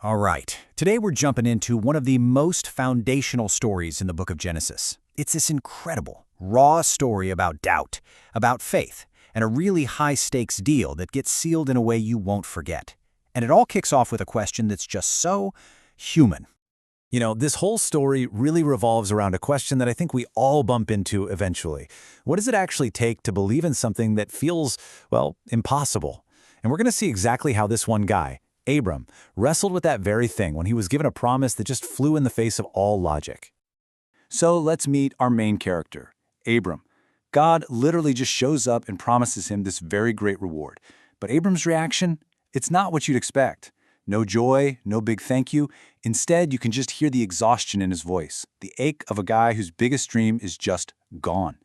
All right, today we're jumping into one of the most foundational stories in the book of Genesis. It's this incredible, raw story about doubt, about faith, and a really high-stakes deal that gets sealed in a way you won't forget. And it all kicks off with a question that's just so human. This whole story really revolves around a question that I think we all bump into eventually. What does it actually take to believe in something that feels, well, impossible? And we're going to see exactly how this one guy, Abram, wrestled with that very thing when he was given a promise that just flew in the face of all logic. So let's meet our main character, Abram. God literally just shows up and promises him this very great reward. But Abram's reaction? It's not what you'd expect. No joy, no big thank you. Instead, you can just hear the exhaustion in his voice, the ache of a guy whose biggest dream is just gone.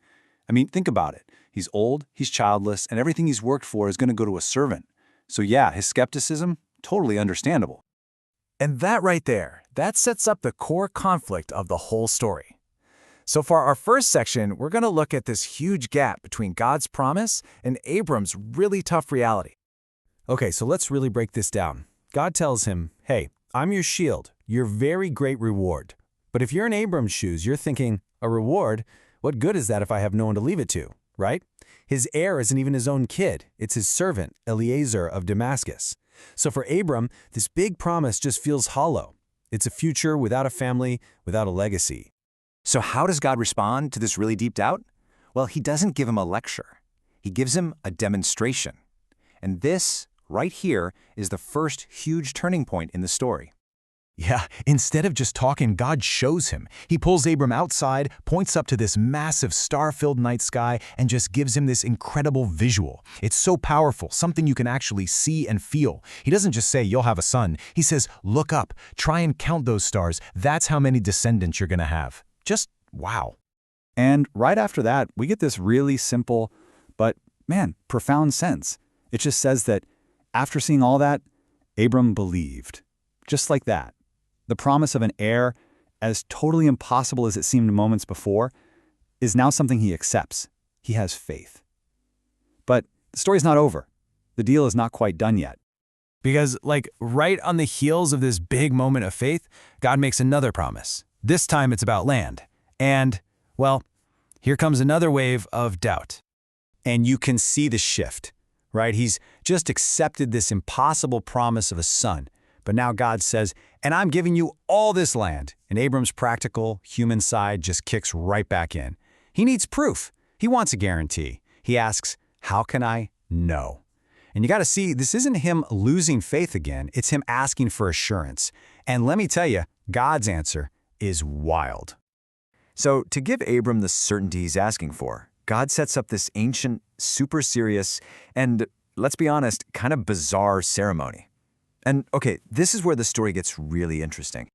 I mean, think about it. He's old, he's childless, and everything he's worked for is going to go to a servant. So yeah, his skepticism, totally understandable. And that right there, that sets up the core conflict of the whole story. So for our first section, we're going to look at this huge gap between God's promise and Abram's really tough reality. Okay, so let's really break this down. God tells him, hey, I'm your shield, your very great reward. But if you're in Abram's shoes, you're thinking, a reward? What good is that if I have no one to leave it to, right? His heir isn't even his own kid. It's his servant, Eliezer of Damascus. So for Abram, this big promise just feels hollow. It's a future without a family, without a legacy. So how does God respond to this really deep doubt? Well, he doesn't give him a lecture. He gives him a demonstration. And this, right here, is the first huge turning point in the story. Yeah, instead of just talking, God shows him. He pulls Abram outside, points up to this massive star-filled night sky, and just gives him this incredible visual. It's so powerful, something you can actually see and feel. He doesn't just say, you'll have a son. He says, look up, try and count those stars. That's how many descendants you're going to have. Just wow. And right after that, we get this really simple, but man, profound sense. It just says that after seeing all that, Abram believed. Just like that. The promise of an heir, as totally impossible as it seemed moments before, is now something he accepts. He has faith. But the story's not over. The deal is not quite done yet. Because, right on the heels of this big moment of faith, God makes another promise. This time it's about land. And, well, here comes another wave of doubt. And you can see the shift, right? He's just accepted this impossible promise of a son. But now God says, and I'm giving you all this land. And Abram's practical, human side just kicks right back in. He needs proof. He wants a guarantee. He asks, how can I know? And you got to see, this isn't him losing faith again. It's him asking for assurance. And let me tell you, God's answer is wild. So to give Abram the certainty he's asking for, God sets up this ancient, super serious, and let's be honest, kind of bizarre ceremony. And okay, this is where the story gets really interesting.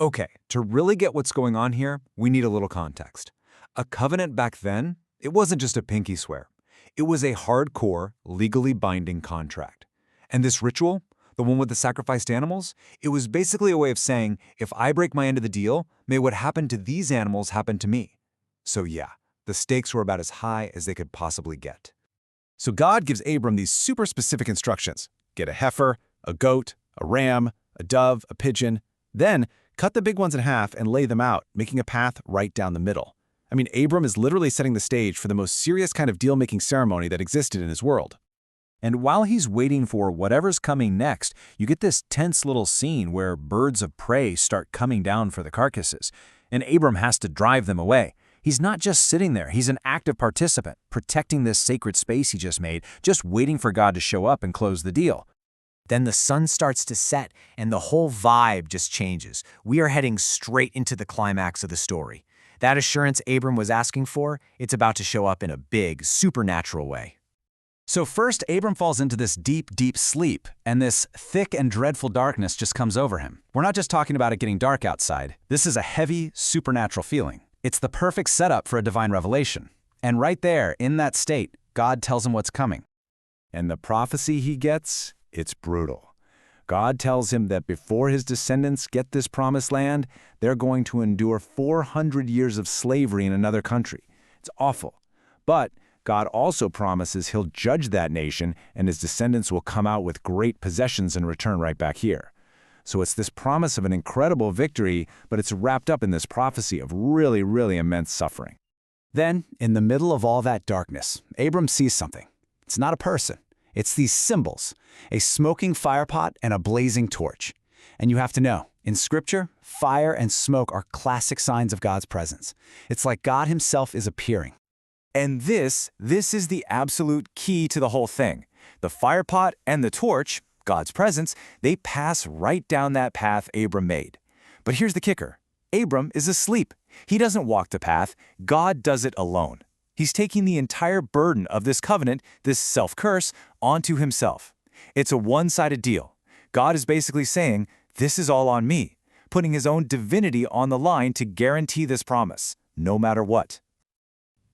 Okay, to really get what's going on here, we need a little context. A covenant back then, it wasn't just a pinky swear. It was a hardcore, legally binding contract. And this ritual, the one with the sacrificed animals, it was basically a way of saying, if I break my end of the deal, may what happened to these animals happen to me. So yeah, the stakes were about as high as they could possibly get. So God gives Abram these super specific instructions. Get a heifer, a goat, a ram, a dove, a pigeon. Then cut the big ones in half and lay them out, making a path right down the middle. I mean, Abram is literally setting the stage for the most serious kind of deal-making ceremony that existed in his world. And while he's waiting for whatever's coming next, you get this tense little scene where birds of prey start coming down for the carcasses, and Abram has to drive them away. He's not just sitting there, he's an active participant, protecting this sacred space he just made, just waiting for God to show up and close the deal. Then the sun starts to set, and the whole vibe just changes. We are heading straight into the climax of the story. That assurance Abram was asking for, it's about to show up in a big, supernatural way. So first, Abram falls into this deep, deep sleep, and this thick and dreadful darkness just comes over him. We're not just talking about it getting dark outside. This is a heavy, supernatural feeling. It's the perfect setup for a divine revelation. And right there, in that state, God tells him what's coming. And the prophecy he gets, it's brutal. God tells him that before his descendants get this promised land, they're going to endure 400 years of slavery in another country. It's awful. But God also promises he'll judge that nation and his descendants will come out with great possessions and return right back here. So it's this promise of an incredible victory, but it's wrapped up in this prophecy of really, really immense suffering. Then, in the middle of all that darkness, Abram sees something. It's not a person. It's these symbols, a smoking firepot and a blazing torch. And you have to know, in Scripture, fire and smoke are classic signs of God's presence. It's like God himself is appearing. And this is the absolute key to the whole thing. The firepot and the torch, God's presence, they pass right down that path Abram made. But here's the kicker. Abram is asleep. He doesn't walk the path. God does it alone. He's taking the entire burden of this covenant, this self-curse, onto himself. It's a one-sided deal. God is basically saying, this is all on me, putting his own divinity on the line to guarantee this promise, no matter what.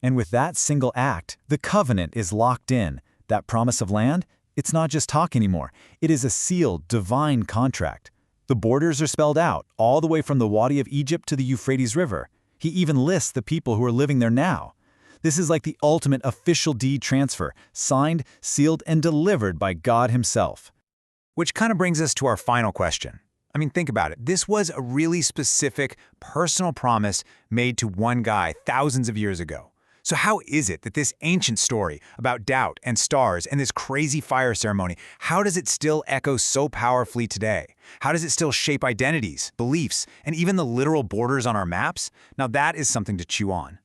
And with that single act, the covenant is locked in. That promise of land, it's not just talk anymore. It is a sealed, divine contract. The borders are spelled out, all the way from the Wadi of Egypt to the Euphrates River. He even lists the people who are living there now. This is like the ultimate official deed transfer, signed, sealed, and delivered by God himself. Which kind of brings us to our final question. I mean, think about it. This was a really specific, personal promise made to one guy thousands of years ago. So how is it that this ancient story about doubt and stars and this crazy fire ceremony, how does it still echo so powerfully today? How does it still shape identities, beliefs, and even the literal borders on our maps? Now that is something to chew on.